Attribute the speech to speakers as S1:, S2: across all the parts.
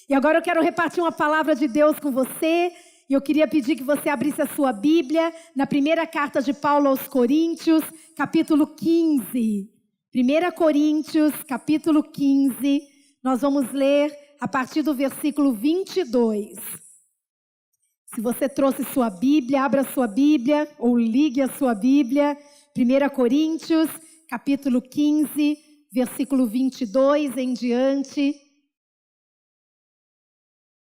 S1: E agora eu quero repartir uma palavra de Deus com você. E eu queria pedir que você abrisse a sua Bíblia na primeira carta de Paulo aos Coríntios, capítulo 15. 1 Coríntios, capítulo 15. Nós vamos ler a partir do versículo 22. Se você trouxe sua Bíblia, abra sua Bíblia ou ligue a sua Bíblia. 1 Coríntios, capítulo 15, versículo 22 em diante.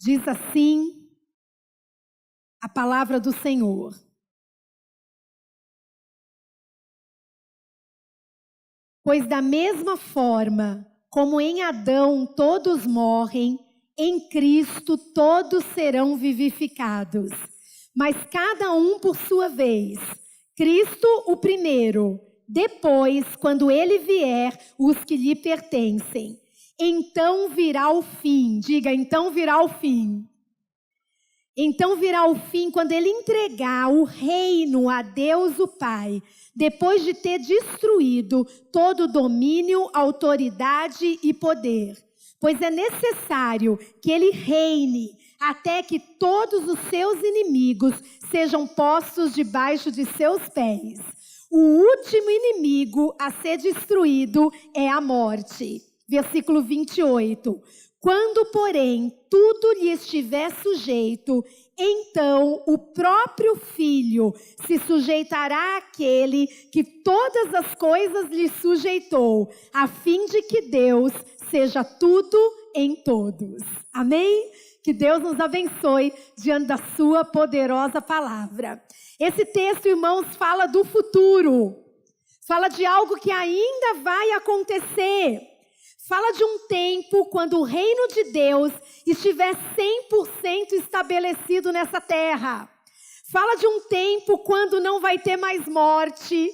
S1: Diz assim a palavra do Senhor. Pois da mesma forma como em Adão todos morrem, em Cristo todos serão vivificados. Mas cada um por sua vez. Cristo o primeiro, depois, quando ele vier, os que lhe pertencem. Então virá o fim. Diga, então virá o fim. Então virá o fim quando ele entregar o reino a Deus o Pai, depois de ter destruído todo domínio, autoridade e poder. Pois é necessário que ele reine até que todos os seus inimigos sejam postos debaixo de seus pés. O último inimigo a ser destruído é a morte. Versículo 28. Quando, porém, tudo lhe estiver sujeito, então o próprio Filho se sujeitará àquele que todas as coisas lhe sujeitou, a fim de que Deus seja tudo em todos. Amém? Que Deus nos abençoe diante da sua poderosa palavra. Esse texto, irmãos, fala do futuro. Fala de algo que ainda vai acontecer. Fala de um tempo quando o reino de Deus estiver 100% estabelecido nessa terra. Fala de um tempo quando não vai ter mais morte.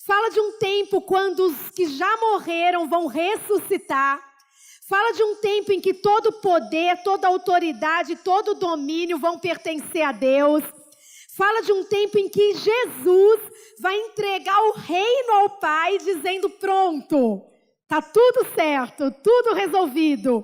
S1: Fala de um tempo quando os que já morreram vão ressuscitar. Fala de um tempo em que todo poder, toda autoridade, todo domínio vão pertencer a Deus. Fala de um tempo em que Jesus vai entregar o reino ao Pai dizendo pronto. Está tudo certo, tudo resolvido,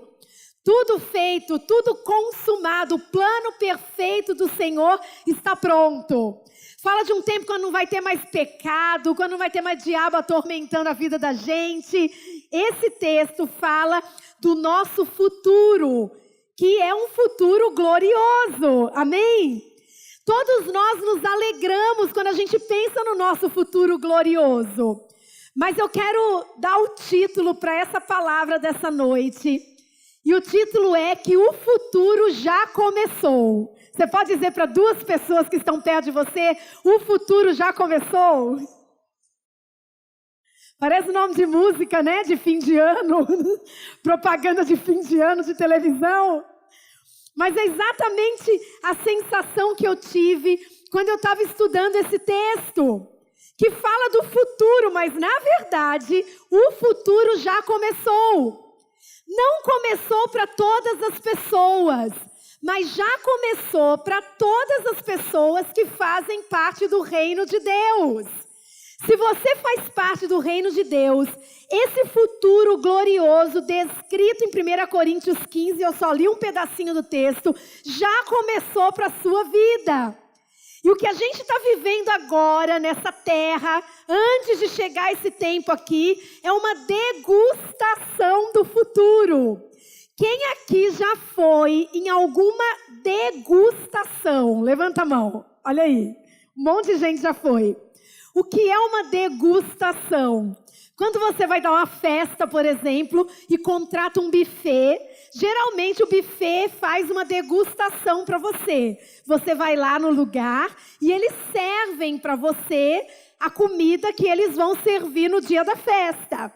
S1: tudo feito, tudo consumado. O plano perfeito do Senhor está pronto. Fala de um tempo quando não vai ter mais pecado, quando não vai ter mais diabo atormentando a vida da gente. Esse texto fala do nosso futuro, que é um futuro glorioso. Amém? Todos nós nos alegramos quando a gente pensa no nosso futuro glorioso. Mas eu quero dar o título para essa palavra dessa noite. E o título é que o futuro já começou. Você pode dizer para duas pessoas que estão perto de você, o futuro já começou? Parece nome de música, né? De fim de ano. Propaganda de fim de ano de televisão. Mas é exatamente a sensação que eu tive quando eu estava estudando esse texto. Que fala do futuro, mas na verdade, o futuro já começou. Não começou para todas as pessoas, mas já começou para todas as pessoas que fazem parte do reino de Deus. Se você faz parte do reino de Deus, esse futuro glorioso descrito em 1 Coríntios 15, eu só li um pedacinho do texto, já começou para a sua vida. E o que a gente está vivendo agora nessa terra, antes de chegar esse tempo aqui, é uma degustação do futuro. Quem aqui já foi em alguma degustação? Levanta a mão, olha aí, um monte de gente já foi. O que é uma degustação? Quando você vai dar uma festa, por exemplo, e contrata um buffet, geralmente o buffet faz uma degustação para você. Você vai lá no lugar e eles servem para você a comida que eles vão servir no dia da festa.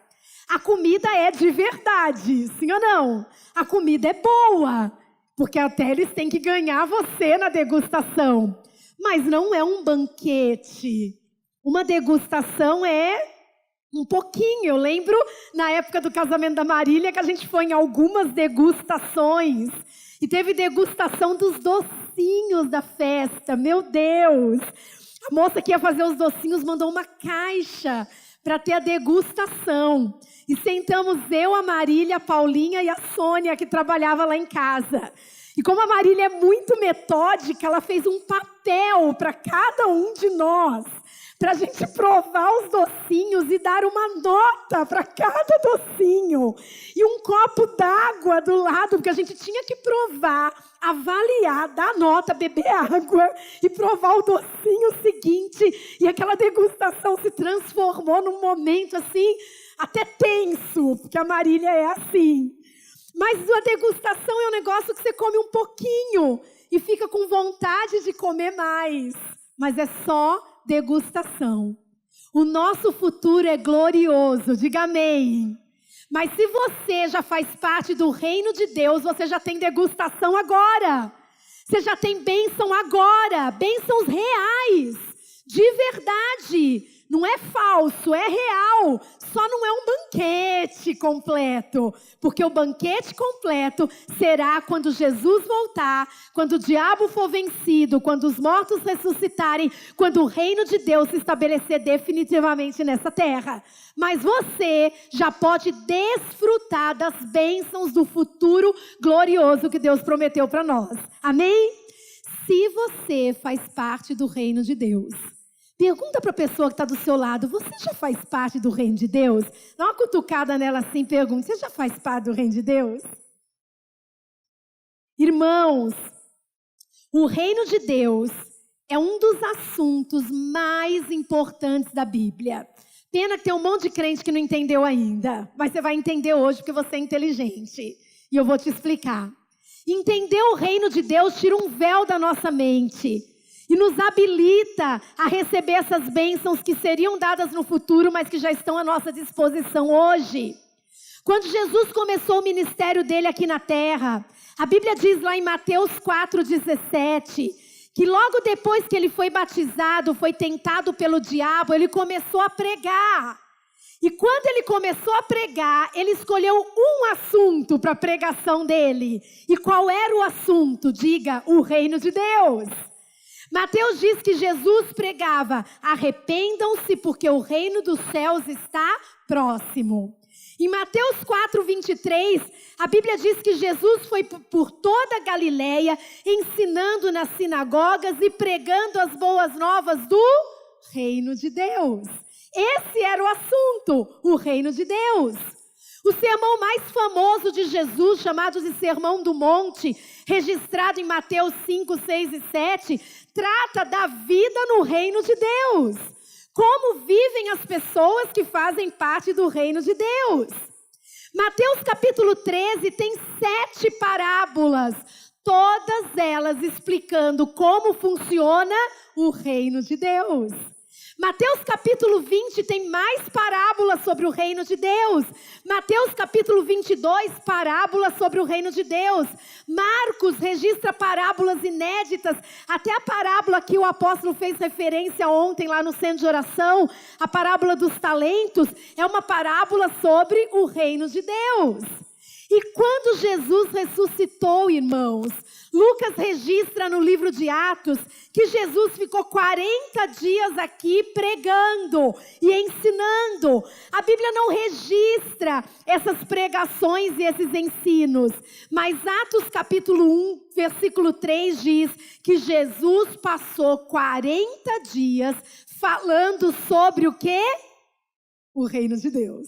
S1: A comida é de verdade, sim ou não? A comida é boa, porque até eles têm que ganhar você na degustação. Mas não é um banquete. Uma degustação é um pouquinho. Eu lembro na época do casamento da Marília que a gente foi em algumas degustações. E teve degustação dos docinhos da festa. Meu Deus! A moça que ia fazer os docinhos mandou uma caixa para ter a degustação. E sentamos eu, a Marília, a Paulinha e a Sônia, que trabalhava lá em casa. E como a Marília é muito metódica, ela fez um papel para cada um de nós, para a gente provar os docinhos e dar uma nota para cada docinho. E um copo d'água do lado, porque a gente tinha que provar, avaliar, dar nota, beber água e provar o docinho seguinte. E aquela degustação se transformou num momento assim, até tenso, porque a Marília é assim. Mas a degustação é um negócio que você come um pouquinho e fica com vontade de comer mais. Mas é só degustação. O nosso futuro é glorioso, diga amém. Mas se você já faz parte do reino de Deus, você já tem degustação agora. Você já tem bênção agora, bênçãos reais, de verdade. Não é falso, é real. Só não é um banquete completo. Porque o banquete completo será quando Jesus voltar, quando o diabo for vencido, quando os mortos ressuscitarem, quando o reino de Deus se estabelecer definitivamente nessa terra. Mas você já pode desfrutar das bênçãos do futuro glorioso que Deus prometeu para nós. Amém? Se você faz parte do reino de Deus. Pergunta para a pessoa que está do seu lado, você já faz parte do reino de Deus? Dá uma cutucada nela assim e pergunta, você já faz parte do reino de Deus? Irmãos, o reino de Deus é um dos assuntos mais importantes da Bíblia. Pena que tem um monte de crente que não entendeu ainda, mas você vai entender hoje porque você é inteligente. E eu vou te explicar. Entender o reino de Deus tira um véu da nossa mente e nos habilita a receber essas bênçãos que seriam dadas no futuro, mas que já estão à nossa disposição hoje. Quando Jesus começou o ministério dele aqui na terra, a Bíblia diz lá em Mateus 4,17, que logo depois que ele foi batizado, foi tentado pelo diabo, ele começou a pregar. E quando ele começou a pregar, ele escolheu um assunto para a pregação dele. E qual era o assunto? Diga, o reino de Deus. Mateus diz que Jesus pregava, arrependam-se porque o reino dos céus está próximo. Em Mateus 4,23, a Bíblia diz que Jesus foi por toda a Galileia, ensinando nas sinagogas e pregando as boas novas do reino de Deus. Esse era o assunto, o reino de Deus. O sermão mais famoso de Jesus, chamado de Sermão do Monte, registrado em Mateus 5, 6 e 7, trata da vida no reino de Deus. Como vivem as pessoas que fazem parte do reino de Deus. Mateus capítulo 13 tem 7 parábolas, todas elas explicando como funciona o reino de Deus. Mateus capítulo 20 tem mais parábolas sobre o reino de Deus. Mateus capítulo 22, parábolas sobre o reino de Deus. Marcos registra parábolas inéditas. Até a parábola que o apóstolo fez referência ontem lá no centro de oração, a parábola dos talentos, é uma parábola sobre o reino de Deus. E quando Jesus ressuscitou, irmãos, Lucas registra no livro de Atos que Jesus ficou 40 dias aqui pregando e ensinando. A Bíblia não registra essas pregações e esses ensinos, mas Atos capítulo 1, versículo 3 diz que Jesus passou 40 dias falando sobre o quê? O reino de Deus.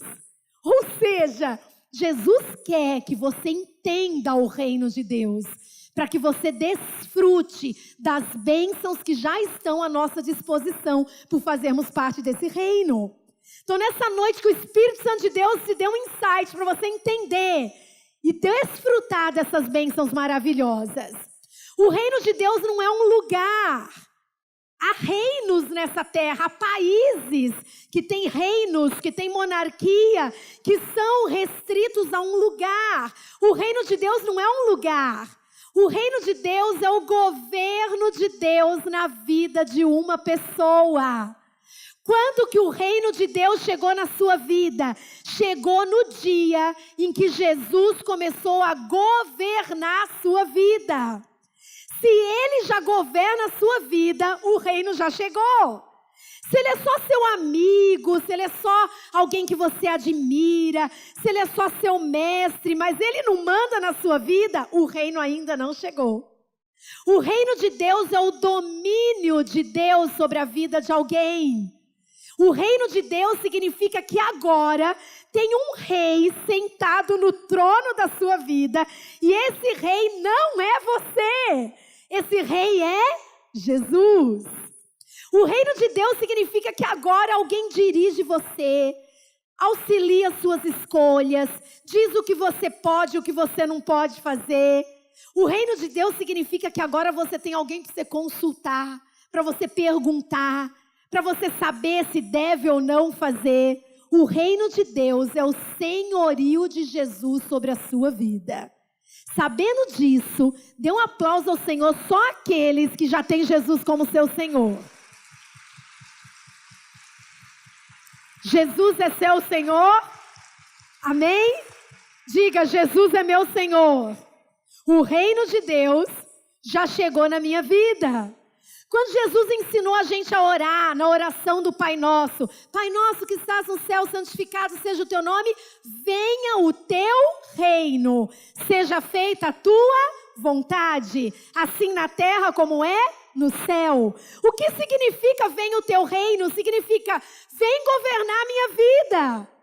S1: Ou seja, Jesus quer que você entenda o reino de Deus, para que você desfrute das bênçãos que já estão à nossa disposição por fazermos parte desse reino. Então, nessa noite que o Espírito Santo de Deus te deu um insight para você entender e desfrutar dessas bênçãos maravilhosas. O reino de Deus não é um lugar. Há reinos nessa terra, há países que têm reinos, que têm monarquia, que são restritos a um lugar. O reino de Deus não é um lugar. O reino de Deus é o governo de Deus na vida de uma pessoa. Quando que o reino de Deus chegou na sua vida? Chegou no dia em que Jesus começou a governar a sua vida. Se ele já governa a sua vida, o reino já chegou. Se ele é só seu amigo, se ele é só alguém que você admira, se ele é só seu mestre, mas ele não manda na sua vida, o reino ainda não chegou. O reino de Deus é o domínio de Deus sobre a vida de alguém. O reino de Deus significa que agora tem um rei sentado no trono da sua vida, e esse rei não é você, esse rei é Jesus. O reino de Deus significa que agora alguém dirige você, auxilia suas escolhas, diz o que você pode e o que você não pode fazer. O reino de Deus significa que agora você tem alguém para você consultar, para você perguntar, para você saber se deve ou não fazer. O reino de Deus é o senhorio de Jesus sobre a sua vida. Sabendo disso, dê um aplauso ao Senhor, só aqueles que já têm Jesus como seu Senhor. Jesus é seu Senhor? Amém? Diga, Jesus é meu Senhor. O reino de Deus já chegou na minha vida. Quando Jesus ensinou a gente a orar, na oração do Pai Nosso, Pai Nosso que estás no céu, santificado seja o teu nome, venha o teu reino, seja feita a tua vontade, assim na terra como é no céu. O que significa venha o teu reino? Significa vem governar a minha vida.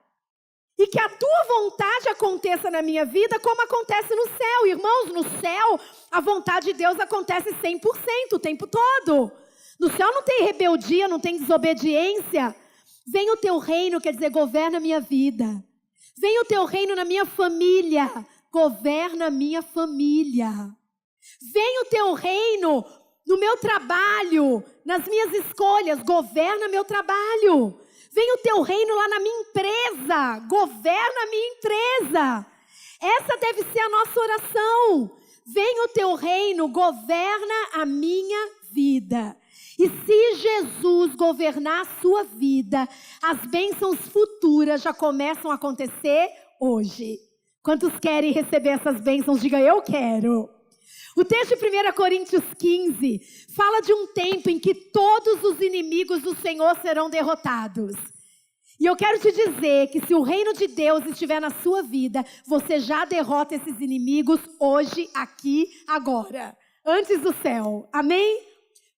S1: E que a tua vontade aconteça na minha vida como acontece no céu. Irmãos, no céu, a vontade de Deus acontece 100% o tempo todo. No céu não tem rebeldia, não tem desobediência. Vem o teu reino, quer dizer, governa a minha vida. Vem o teu reino na minha família, governa a minha família. Vem o teu reino no meu trabalho, nas minhas escolhas, governa meu trabalho. Vem o teu reino lá na minha empresa, governa a minha empresa. Essa deve ser a nossa oração. Vem o teu reino, governa a minha vida. E se Jesus governar a sua vida, as bênçãos futuras já começam a acontecer hoje. Quantos querem receber essas bênçãos? Diga, eu quero. O texto de 1 Coríntios 15 fala de um tempo em que todos os inimigos do Senhor serão derrotados. E eu quero te dizer que se o reino de Deus estiver na sua vida, você já derrota esses inimigos hoje, aqui, agora, antes do céu. Amém?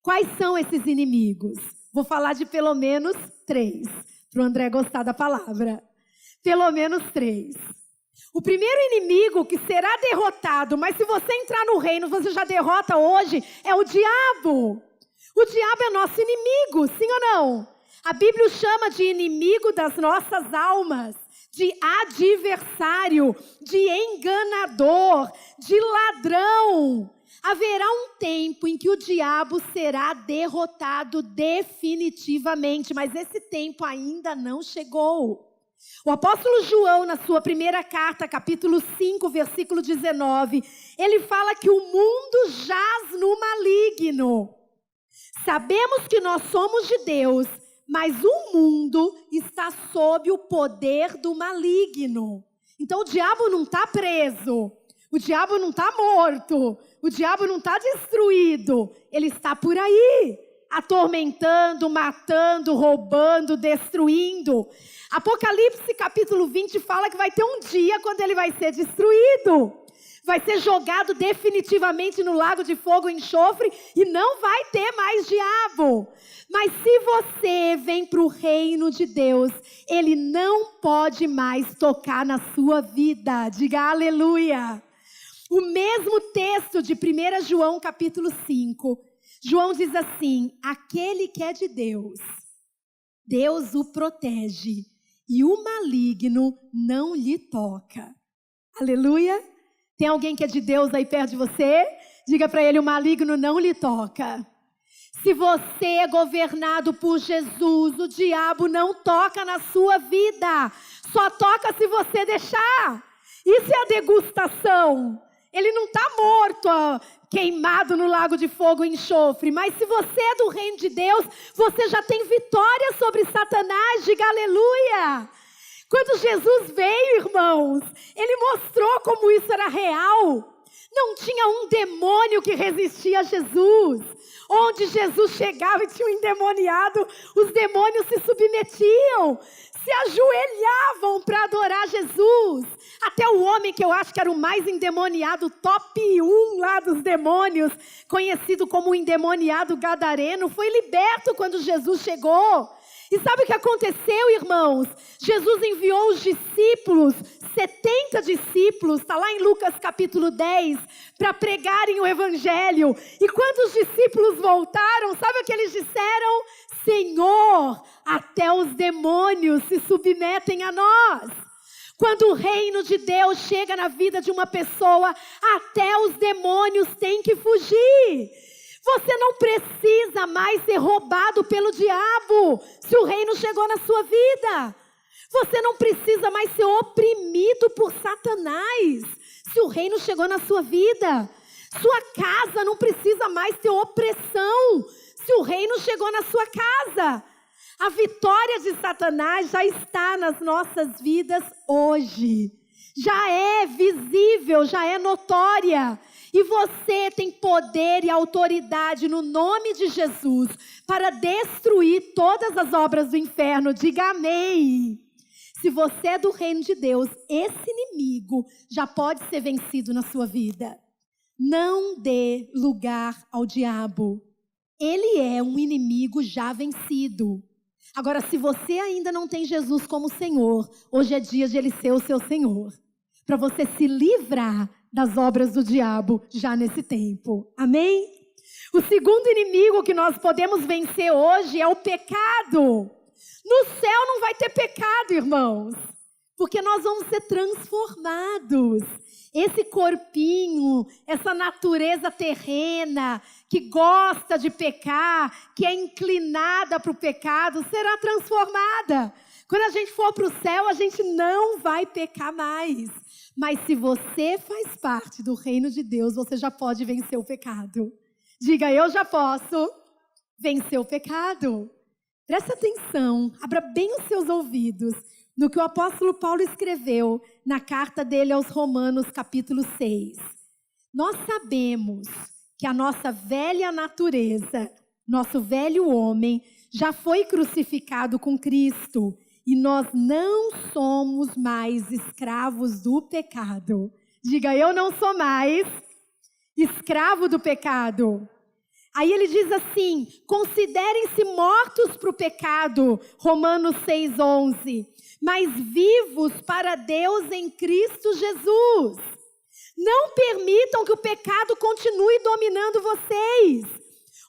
S1: Quais são esses inimigos? Vou falar de pelo menos 3, para o André gostar da palavra. Pelo menos 3. O primeiro inimigo que será derrotado, mas se você entrar no reino, você já derrota hoje, é o diabo. O diabo é nosso inimigo, sim ou não? A Bíblia o chama de inimigo das nossas almas, de adversário, de enganador, de ladrão. Haverá um tempo em que o diabo será derrotado definitivamente, mas esse tempo ainda não chegou. O apóstolo João, na sua primeira carta, capítulo 5, versículo 19, ele fala que o mundo jaz no maligno. Sabemos que nós somos de Deus, mas o mundo está sob o poder do maligno. Então o diabo não está preso, o diabo não está morto, o diabo não está destruído, ele está por aí, atormentando, matando, roubando, destruindo. Apocalipse capítulo 20 fala que vai ter um dia quando ele vai ser destruído. Vai ser jogado definitivamente no lago de fogo e enxofre e não vai ter mais diabo. Mas se você vem para o reino de Deus, ele não pode mais tocar na sua vida. Diga aleluia. O mesmo texto de 1 João capítulo 5, João diz assim: aquele que é de Deus, Deus o protege e o maligno não lhe toca. Aleluia. Tem alguém que é de Deus aí perto de você? Diga para ele, o maligno não lhe toca. Se você é governado por Jesus, o diabo não toca na sua vida. Só toca se você deixar. Isso é a degustação. Ele não está morto, queimado no lago de fogo e enxofre. Mas se você é do reino de Deus, você já tem vitória sobre Satanás. Diga aleluia. Quando Jesus veio, irmãos, ele mostrou como isso era real. Não tinha um demônio que resistia a Jesus. Onde Jesus chegava e tinha um endemoniado, os demônios se submetiam, se ajoelhavam para adorar Jesus. Até o homem que eu acho que era o mais endemoniado, top 1 lá dos demônios, conhecido como o endemoniado gadareno, foi liberto quando Jesus chegou. E sabe o que aconteceu, irmãos? Jesus enviou os discípulos, 70 discípulos, está lá em Lucas capítulo 10, para pregarem o evangelho. E quando os discípulos voltaram, sabe o que eles disseram? Senhor, até os demônios se submetem a nós. Quando o reino de Deus chega na vida de uma pessoa, até os demônios têm que fugir. Você não precisa mais ser roubado pelo diabo, se o reino chegou na sua vida. Você não precisa mais ser oprimido por Satanás, se o reino chegou na sua vida. Sua casa não precisa mais ter opressão, se o reino chegou na sua casa. A vitória de Satanás já está nas nossas vidas hoje. Já é visível, já é notória. E você tem poder e autoridade no nome de Jesus para destruir todas as obras do inferno. Diga amém. Se você é do reino de Deus, esse inimigo já pode ser vencido na sua vida. Não dê lugar ao diabo. Ele é um inimigo já vencido. Agora, se você ainda não tem Jesus como Senhor, hoje é dia de Ele ser o seu Senhor. Para você se livrar das obras do diabo já nesse tempo. Amém? O segundo inimigo que nós podemos vencer hoje é o pecado. No céu não vai ter pecado, irmãos, porque nós vamos ser transformados. Esse corpinho, essa natureza terrena que gosta de pecar, que é inclinada para o pecado, será transformada. Quando a gente for para o céu, a gente não vai pecar mais. Mas se você faz parte do reino de Deus, você já pode vencer o pecado. Diga, eu já posso vencer o pecado. Presta atenção, abra bem os seus ouvidos no que o apóstolo Paulo escreveu na carta dele aos Romanos, capítulo 6. Nós sabemos que a nossa velha natureza, nosso velho homem, já foi crucificado com Cristo. E nós não somos mais escravos do pecado. Diga, eu não sou mais escravo do pecado. Aí ele diz assim, considerem-se mortos para o pecado, Romanos 6:11, mas vivos para Deus em Cristo Jesus. Não permitam que o pecado continue dominando vocês.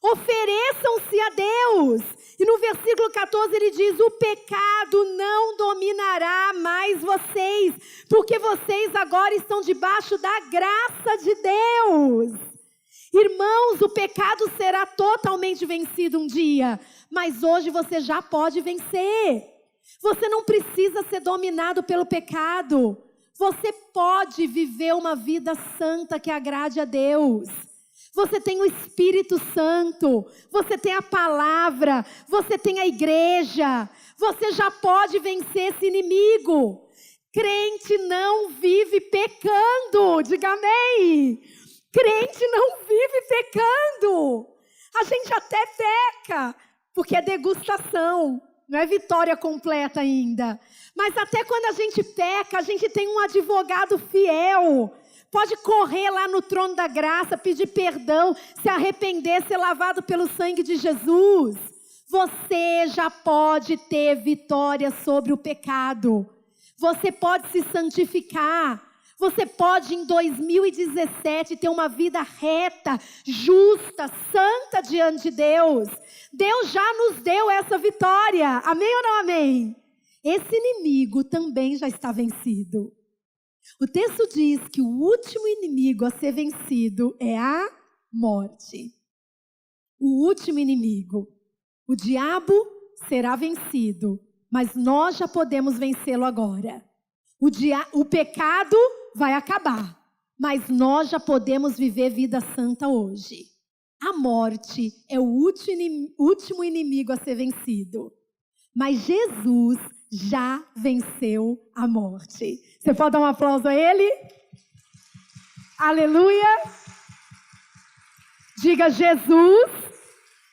S1: Ofereçam-se a Deus. E no versículo 14 ele diz, o pecado não dominará mais vocês, porque vocês agora estão debaixo da graça de Deus. Irmãos, o pecado será totalmente vencido um dia, mas hoje você já pode vencer. Você não precisa ser dominado pelo pecado. Você pode viver uma vida santa que agrade a Deus. Você tem o Espírito Santo, você tem a palavra, você tem a igreja. Você já pode vencer esse inimigo. Crente não vive pecando, diga amém. Crente não vive pecando. A gente até peca, porque é degustação, não é vitória completa ainda. Mas até quando a gente peca, a gente tem um advogado fiel. Pode correr lá no trono da graça, pedir perdão, se arrepender, ser lavado pelo sangue de Jesus. Você já pode ter vitória sobre o pecado. Você pode se santificar. Você pode em 2017 ter uma vida reta, justa, santa diante de Deus. Deus já nos deu essa vitória. Amém ou não amém? Esse inimigo também já está vencido. O texto diz que o último inimigo a ser vencido é a morte. O último inimigo. O diabo será vencido, mas nós já podemos vencê-lo agora. O pecado vai acabar, mas nós já podemos viver vida santa hoje. A morte é o último inimigo a ser vencido. Mas Jesus já venceu a morte. Você pode dar um aplauso a Ele? Aleluia! Diga, Jesus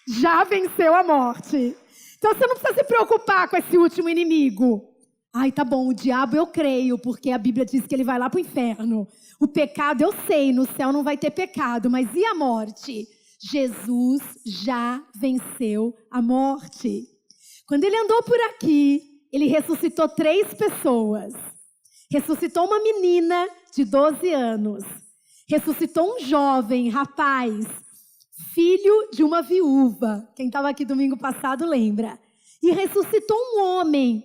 S1: já venceu a morte. Então você não precisa se preocupar com esse último inimigo. Ai, tá bom, o diabo eu creio, porque a Bíblia diz que ele vai lá para o inferno. O pecado eu sei, no céu não vai ter pecado, mas e a morte? Jesus já venceu a morte. Quando ele andou por aqui, ele ressuscitou 3 pessoas. Ressuscitou uma menina de 12 anos. Ressuscitou um jovem, rapaz, filho de uma viúva. Quem estava aqui domingo passado lembra. E ressuscitou um homem,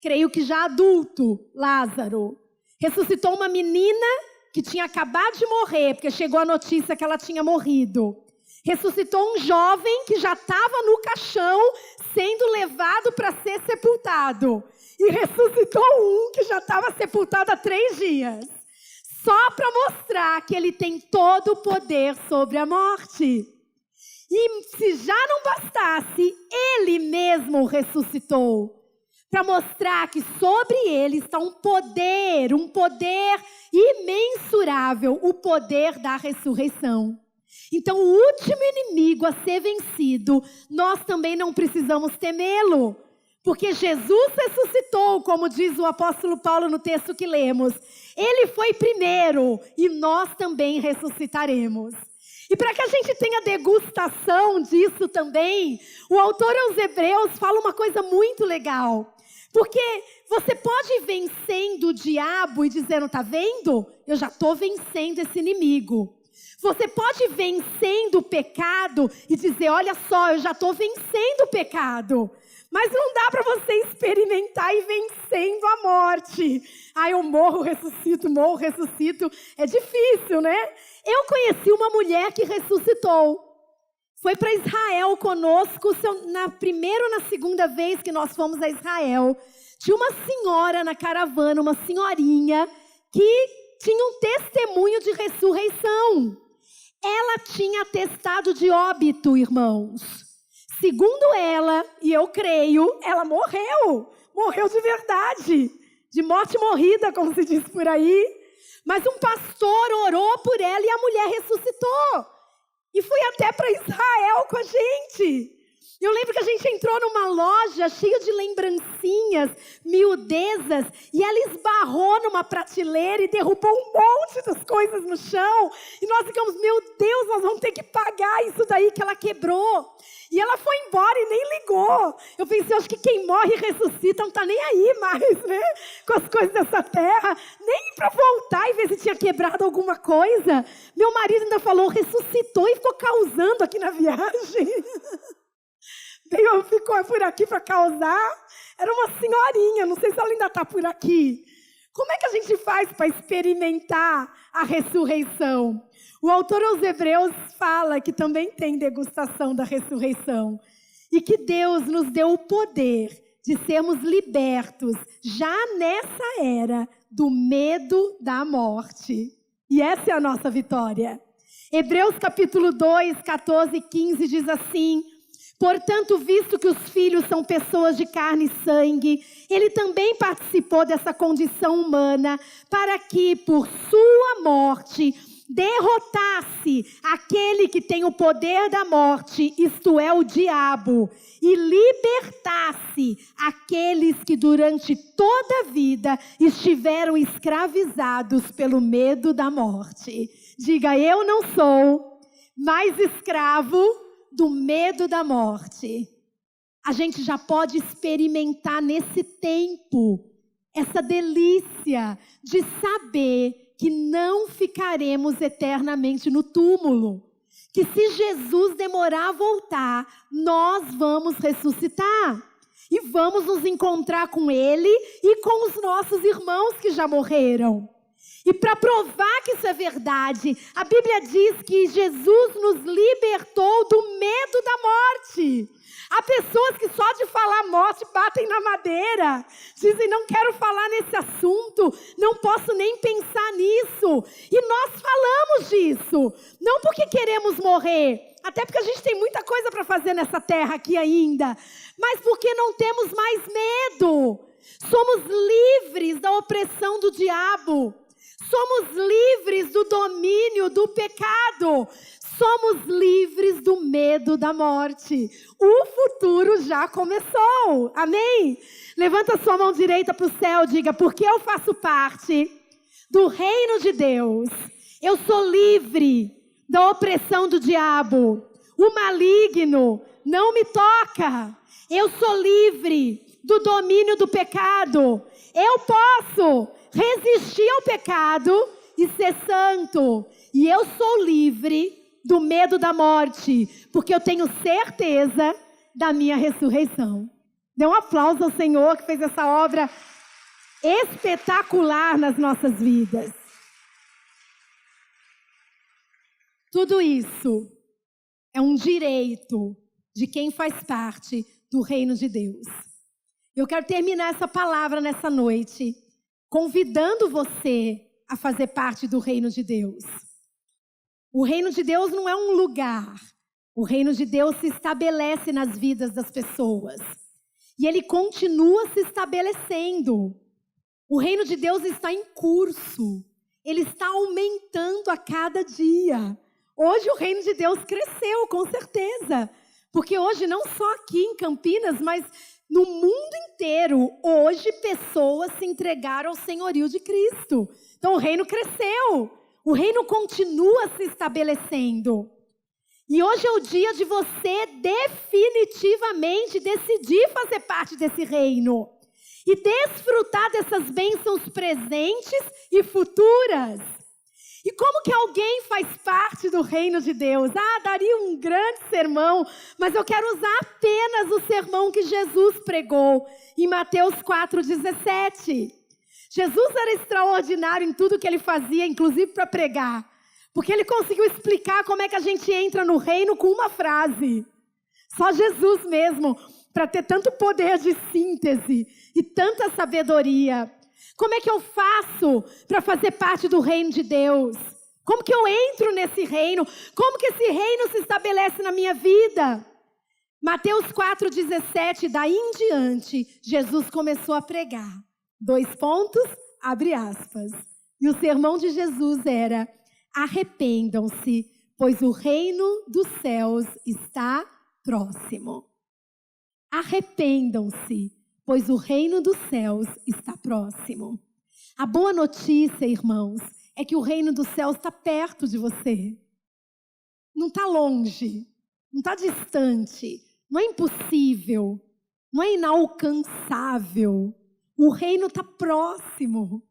S1: creio que já adulto, Lázaro. Ressuscitou uma menina que tinha acabado de morrer, porque chegou a notícia que ela tinha morrido. Ressuscitou um jovem que já estava no caixão, sendo levado para ser sepultado. E ressuscitou um que já estava sepultado há 3 dias. Só para mostrar que ele tem todo o poder sobre a morte. E se já não bastasse, ele mesmo ressuscitou. Para mostrar que sobre ele está um poder imensurável, o poder da ressurreição. Então, o último inimigo a ser vencido, nós também não precisamos temê-lo. Porque Jesus ressuscitou, como diz o apóstolo Paulo no texto que lemos. Ele foi primeiro e nós também ressuscitaremos. E para que a gente tenha degustação disso também, o autor aos Hebreus fala uma coisa muito legal. Porque você pode ir vencendo o diabo e dizendo, tá vendo? Eu já estou vencendo esse inimigo. Você pode ir vencendo o pecado e dizer, olha só, eu já estou vencendo o pecado. Mas não dá para você experimentar e vencendo a morte. Ah, eu morro, ressuscito. É difícil, né? Eu conheci uma mulher que ressuscitou. Foi para Israel conosco, na primeira ou na segunda vez que nós fomos a Israel. Tinha uma senhora na caravana, uma senhorinha, que tinha um testemunho de ressurreição. Ela tinha atestado de óbito, irmãos. Segundo ela, e eu creio, ela morreu. Morreu de verdade. De morte morrida, como se diz por aí. Mas um pastor orou por ela e a mulher ressuscitou. E fui até para Israel com a gente. Eu lembro que a gente entrou numa loja cheia de lembrancinhas, miudezas, e ela esbarrou numa prateleira e derrubou um monte das coisas no chão. E nós ficamos, meu Deus, nós vamos ter que pagar isso daí que ela quebrou. E ela foi embora e nem ligou. Eu pensei, acho que quem morre e ressuscita não está nem aí mais, né? Com as coisas dessa terra. Nem para voltar e ver se tinha quebrado alguma coisa. Meu marido ainda falou, ressuscitou e ficou causando aqui na viagem. Ficou por aqui para causar. Era uma senhorinha, não sei se ela ainda está por aqui. Como é que a gente faz para experimentar a ressurreição? O autor aos Hebreus fala que também tem degustação da ressurreição. E que Deus nos deu o poder de sermos libertos, já nessa era, do medo da morte. E essa é a nossa vitória. Hebreus capítulo 2, 14 e 15 diz assim: portanto, visto que os filhos são pessoas de carne e sangue, ele também participou dessa condição humana, para que, por sua morte, derrotasse aquele que tem o poder da morte, isto é, o diabo, e libertasse aqueles que durante toda a vida estiveram escravizados pelo medo da morte. Diga, eu não sou mais escravo do medo da morte. A gente já pode experimentar nesse tempo essa delícia de saber que não ficaremos eternamente no túmulo. Que se Jesus demorar a voltar, nós vamos ressuscitar. E vamos nos encontrar com Ele e com os nossos irmãos que já morreram. E para provar que isso é verdade, a Bíblia diz que Jesus nos libertou do medo da morte. Há pessoas que só de falar morte batem na madeira. Dizem, não quero falar nesse assunto, não posso nem pensar nisso. E nós falamos disso, não porque queremos morrer, até porque a gente tem muita coisa para fazer nessa terra aqui ainda, mas porque não temos mais medo. Somos livres da opressão do diabo. Somos livres do domínio do pecado. Somos livres do medo da morte. O futuro já começou. Amém? Levanta sua mão direita para o céu e diga: porque eu faço parte do reino de Deus. Eu sou livre da opressão do diabo. O maligno não me toca. Eu sou livre do domínio do pecado. Eu posso resistir ao pecado e ser santo. E eu sou livre do medo da morte, porque eu tenho certeza da minha ressurreição. Dê um aplauso ao Senhor que fez essa obra espetacular nas nossas vidas. Tudo isso é um direito de quem faz parte do reino de Deus. Eu quero terminar essa palavra nessa noite, convidando você a fazer parte do reino de Deus. O reino de Deus não é um lugar. O reino de Deus se estabelece nas vidas das pessoas. E ele continua se estabelecendo. O reino de Deus está em curso. Ele está aumentando a cada dia. Hoje o reino de Deus cresceu, com certeza. Porque hoje, não só aqui em Campinas, mas no mundo inteiro, hoje pessoas se entregaram ao senhorio de Cristo. Então o reino cresceu. O reino continua se estabelecendo. E hoje é o dia de você definitivamente decidir fazer parte desse reino. E desfrutar dessas bênçãos presentes e futuras. E como que alguém faz parte do reino de Deus? Daria um grande sermão, mas eu quero usar apenas o sermão que Jesus pregou em Mateus 4,17. Jesus era extraordinário em tudo que ele fazia, inclusive para pregar. Porque ele conseguiu explicar como é que a gente entra no reino com uma frase. Só Jesus mesmo, para ter tanto poder de síntese e tanta sabedoria. Como é que eu faço para fazer parte do reino de Deus? Como que eu entro nesse reino? Como que esse reino se estabelece na minha vida? Mateus 4,17, daí em diante, Jesus começou a pregar. 2 pontos, abre aspas. E o sermão de Jesus era: arrependam-se, pois o reino dos céus está próximo. Arrependam-se, pois o reino dos céus está próximo. A boa notícia, irmãos, é que o reino dos céus está perto de você. Não está longe, não está distante, não é impossível, não é inalcançável. O reino está próximo,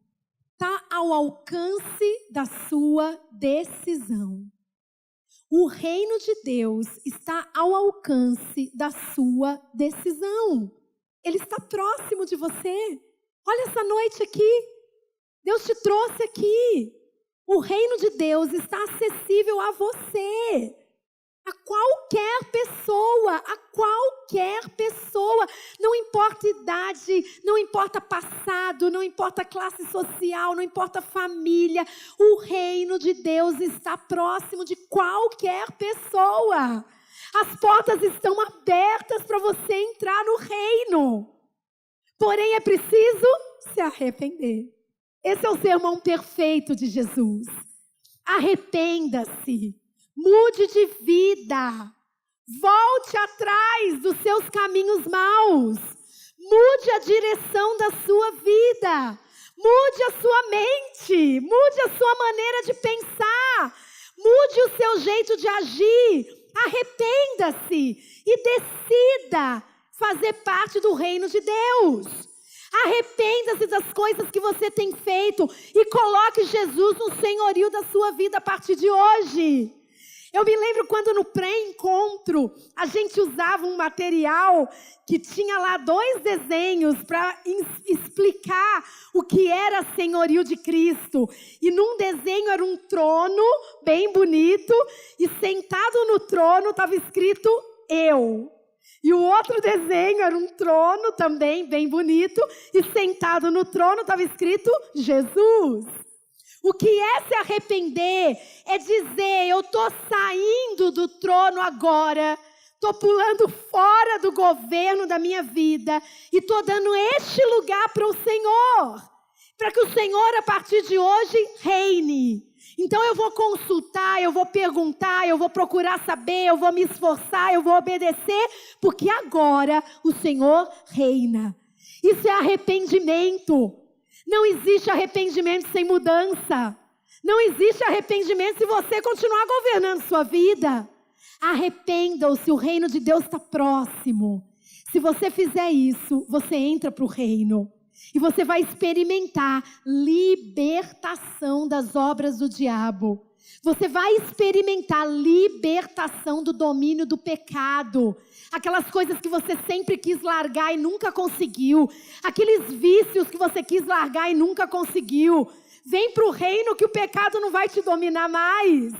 S1: está ao alcance da sua decisão. O reino de Deus está ao alcance da sua decisão. Ele está próximo de você. Olha essa noite aqui. Deus te trouxe aqui. O reino de Deus está acessível a você. A qualquer pessoa. A qualquer pessoa. Não importa idade, não importa passado, não importa classe social, não importa família. O reino de Deus está próximo de qualquer pessoa. As portas estão abertas para você entrar no reino. Porém, é preciso se arrepender. Esse é o sermão perfeito de Jesus. Arrependa-se. Mude de vida. Volte atrás dos seus caminhos maus. Mude a direção da sua vida. Mude a sua mente. Mude a sua maneira de pensar. Mude o seu jeito de agir. Arrependa-se e decida fazer parte do reino de Deus. Arrependa-se das coisas que você tem feito e coloque Jesus no senhorio da sua vida a partir de hoje. Eu me lembro quando no pré-encontro a gente usava um material que tinha lá 2 desenhos para explicar o que era senhorio de Cristo. E num desenho era um trono bem bonito e sentado no trono estava escrito eu. E o outro desenho era um trono também bem bonito e sentado no trono estava escrito Jesus. O que é se arrepender? É dizer, eu estou saindo do trono agora, estou pulando fora do governo da minha vida e estou dando este lugar para o Senhor. para que o Senhor, a partir de hoje, reine. Então eu vou consultar, eu vou perguntar, eu vou procurar saber, eu vou me esforçar, eu vou obedecer, porque agora o Senhor reina. Isso é arrependimento. Não existe arrependimento sem mudança. Não existe arrependimento se você continuar governando sua vida. Arrependam-se, o reino de Deus está próximo. Se você fizer isso, você entra para o reino. E você vai experimentar libertação das obras do diabo. Você vai experimentar libertação do domínio do pecado. Aquelas coisas que você sempre quis largar e nunca conseguiu. Aqueles vícios que você quis largar e nunca conseguiu. Vem para o reino que o pecado não vai te dominar mais.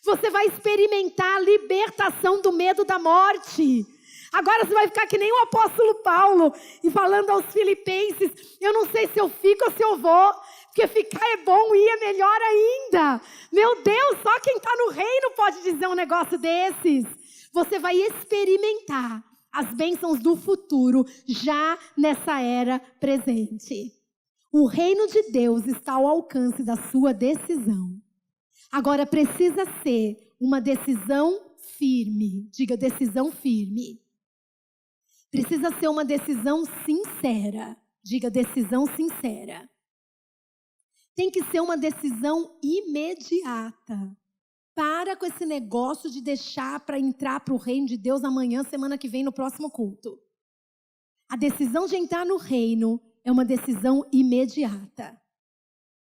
S1: Você vai experimentar a libertação do medo da morte. Agora você vai ficar que nem o apóstolo Paulo e falando aos filipenses, eu não sei se eu fico ou se eu vou, porque ficar é bom e é melhor ainda. Meu Deus, só quem está no reino pode dizer um negócio desses. Você vai experimentar as bênçãos do futuro já nessa era presente. O reino de Deus está ao alcance da sua decisão. Agora precisa ser uma decisão firme. Diga, decisão firme. Precisa ser uma decisão sincera. Diga, decisão sincera. Tem que ser uma decisão imediata. Para com esse negócio de deixar para entrar para o reino de Deus amanhã, semana que vem, no próximo culto. A decisão de entrar no reino é uma decisão imediata.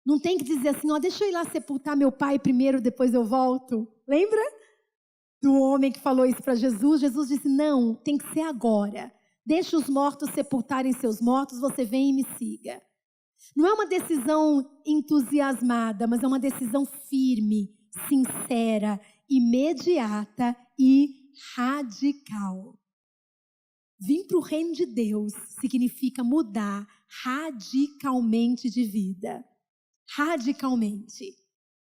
S1: Não tem que dizer assim, ó, deixa eu ir lá sepultar meu pai primeiro, depois eu volto. Lembra do homem que falou isso para Jesus? Jesus disse, não, tem que ser agora. Deixa os mortos sepultarem seus mortos, você vem e me siga. Não é uma decisão entusiasmada, mas é uma decisão firme, sincera, imediata e radical. Vir para o reino de Deus significa mudar radicalmente de vida. Radicalmente.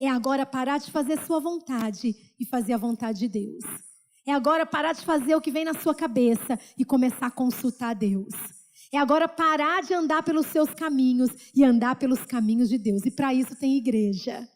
S1: É agora parar de fazer sua vontade e fazer a vontade de Deus. É agora parar de fazer o que vem na sua cabeça e começar a consultar Deus. É agora parar de andar pelos seus caminhos e andar pelos caminhos de Deus. E para isso tem igreja.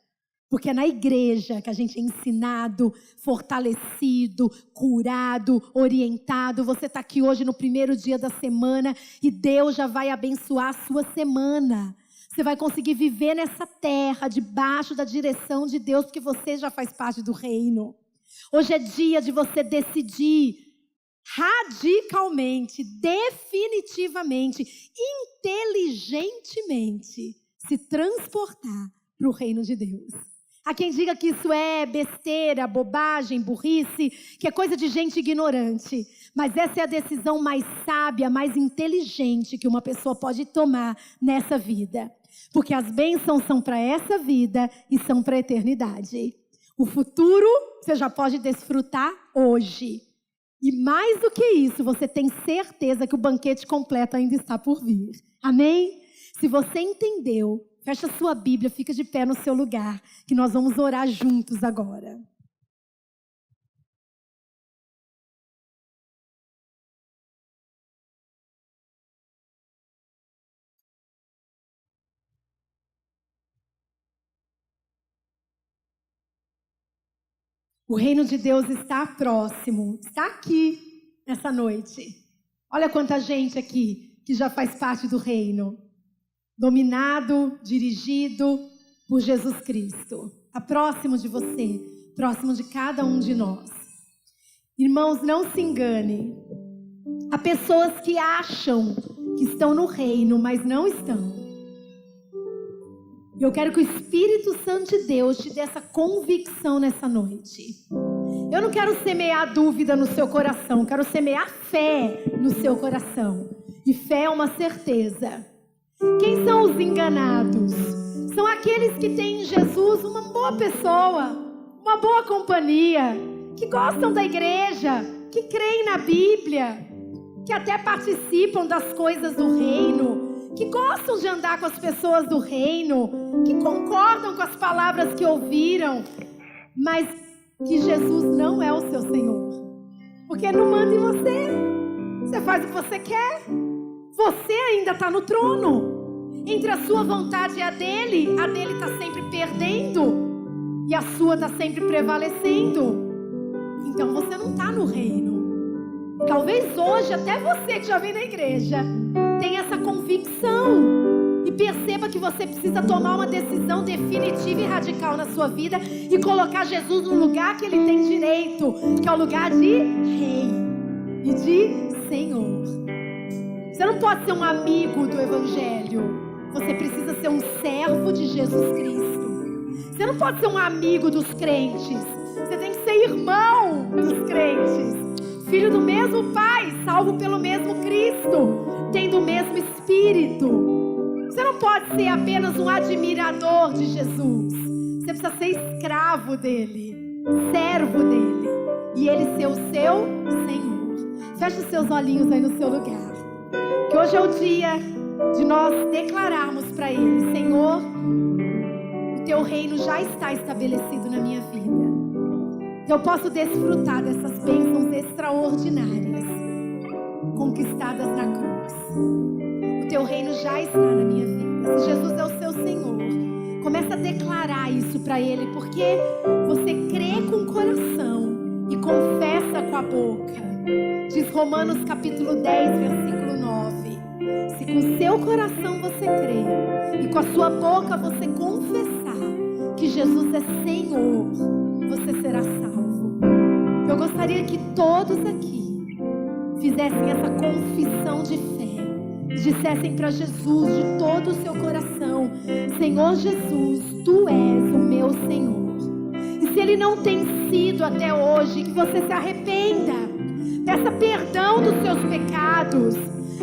S1: Porque é na igreja que a gente é ensinado, fortalecido, curado, orientado. Você está aqui hoje no primeiro dia da semana e Deus já vai abençoar a sua semana. Você vai conseguir viver nessa terra, debaixo da direção de Deus, porque você já faz parte do reino. Hoje é dia de você decidir radicalmente, definitivamente, inteligentemente se transportar para o reino de Deus. Há quem diga que isso é besteira, bobagem, burrice, que é coisa de gente ignorante. Mas essa é a decisão mais sábia, mais inteligente que uma pessoa pode tomar nessa vida. Porque as bênçãos são para essa vida e são para a eternidade. O futuro você já pode desfrutar hoje. E mais do que isso, você tem certeza que o banquete completo ainda está por vir. Amém? Se você entendeu, fecha sua Bíblia, fica de pé no seu lugar, que nós vamos orar juntos agora. O reino de Deus está próximo, está aqui nessa noite. Olha quanta gente aqui que já faz parte do reino. Dominado, dirigido por Jesus Cristo. Está próximo de você, próximo de cada um de nós. Irmãos, não se engane. Há pessoas que acham que estão no reino, mas não estão. Eu quero que o Espírito Santo de Deus te dê essa convicção nessa noite. Eu não quero semear dúvida no seu coração, quero semear fé no seu coração. E fé é uma certeza. Quem são os enganados? São aqueles que têm em Jesus uma boa pessoa, uma boa companhia, que gostam da igreja, que creem na Bíblia, que até participam das coisas do reino, que gostam de andar com as pessoas do reino, que concordam com as palavras que ouviram, mas que Jesus não é o seu Senhor, porque não manda em você. Você faz o que você quer. Você ainda está no trono. entre a sua vontade e a dele está sempre perdendo e a sua está sempre prevalecendo. Então você não está no reino. Talvez hoje até você que já vem na igreja tenha essa convicção e perceba que você precisa tomar uma decisão definitiva e radical na sua vida e colocar Jesus no lugar que ele tem direito, que é o lugar de rei e de Senhor. Você não pode ser um amigo do evangelho, você precisa ser um servo de Jesus Cristo. Você não pode ser um amigo dos crentes, você tem que ser irmão dos crentes, filho do mesmo Pai, salvo pelo mesmo Cristo, tendo o mesmo Espírito. Você não pode ser apenas um admirador de Jesus. Você precisa ser escravo dele, servo dele, e ele ser o seu Senhor. Feche os seus olhinhos aí no seu lugar. Que hoje é o dia de nós declararmos para ele: Senhor, o teu reino já está estabelecido na minha vida. Eu posso desfrutar dessas bênçãos extraordinárias conquistadas na cruz. O teu reino já está na minha vida. Se Jesus é o seu Senhor, começa a declarar isso para ele, porque você crê com o coração e confessa com a boca. Diz Romanos capítulo 10, versículo 9. Se com seu coração você crê e com a sua boca você confessar que Jesus é Senhor, você será salvo. Eu gostaria que todos aqui fizessem essa confissão de fé. Dissessem para Jesus de todo o seu coração: Senhor Jesus, Tu és o meu Senhor. E se Ele não tem sido até hoje, que você se arrependa. Peça perdão dos seus pecados.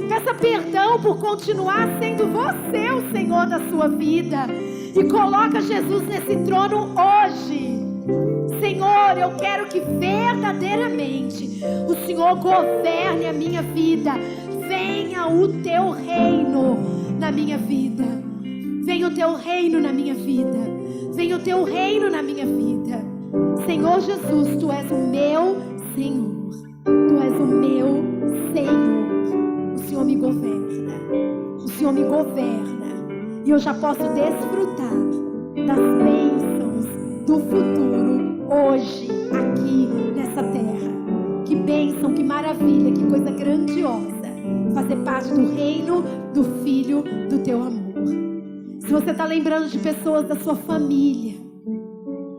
S1: Peça perdão por continuar sendo você o Senhor da sua vida. E coloca Jesus nesse trono hoje. Senhor, eu quero que verdadeiramente o Senhor governe a minha vida. Venha o teu reino na minha vida. Venha o teu reino na minha vida. Venha o teu reino na minha vida. Senhor Jesus, Tu és o meu Senhor. Tu és o meu Senhor. O Senhor me governa. O Senhor me governa. E eu já posso desfrutar das bênçãos do futuro hoje, aqui nessa terra. Que bênção, que maravilha, que coisa grandiosa fazer parte do reino do Filho do teu amor. Se você está lembrando de pessoas da sua família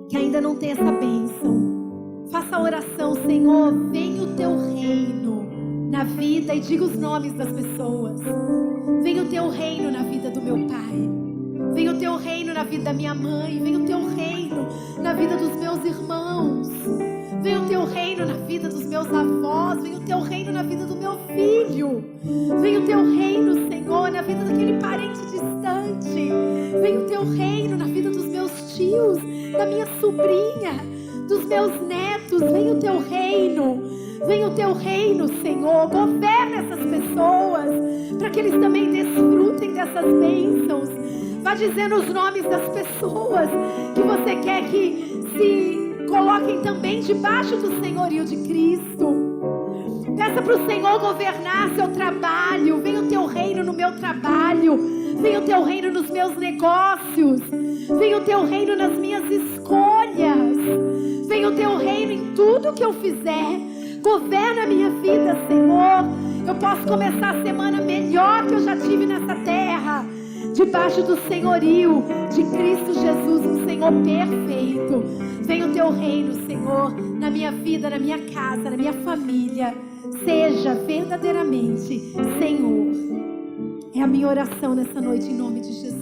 S1: que ainda não tem essa bênção, faça a oração: Senhor, venha o teu reino na vida, e diga os nomes das pessoas. Venha o teu reino na vida do meu pai. Venha o teu reino na vida da minha mãe. Venha o teu reino na vida dos meus irmãos. Venha o teu reino na vida dos meus avós. Venha o teu reino na vida do meu filho. Venha o teu reino, Senhor, na vida daquele parente distante. Venha o teu reino na vida dos meus tios, da minha sobrinha, dos meus netos. Venha o teu reino. Venha o teu reino, Senhor. Governa essas pessoas, para que eles também desfrutem dessas bênçãos. Vá dizendo os nomes das pessoas que você quer que se coloquem também debaixo do senhorio de Cristo. Peça para o Senhor governar seu trabalho. Venha o teu reino no meu trabalho. Venha o teu reino nos meus negócios. Venha o teu reino nas minhas escolhas. Venha o teu reino em tudo que eu fizer. Governa a minha vida, Senhor. Eu posso começar a semana melhor que eu já tive nessa terra, debaixo do senhorio de Cristo Jesus, um Senhor perfeito. Venha o teu reino, Senhor, na minha vida, na minha casa, na minha família. Seja verdadeiramente Senhor. É a minha oração nessa noite, em nome de Jesus.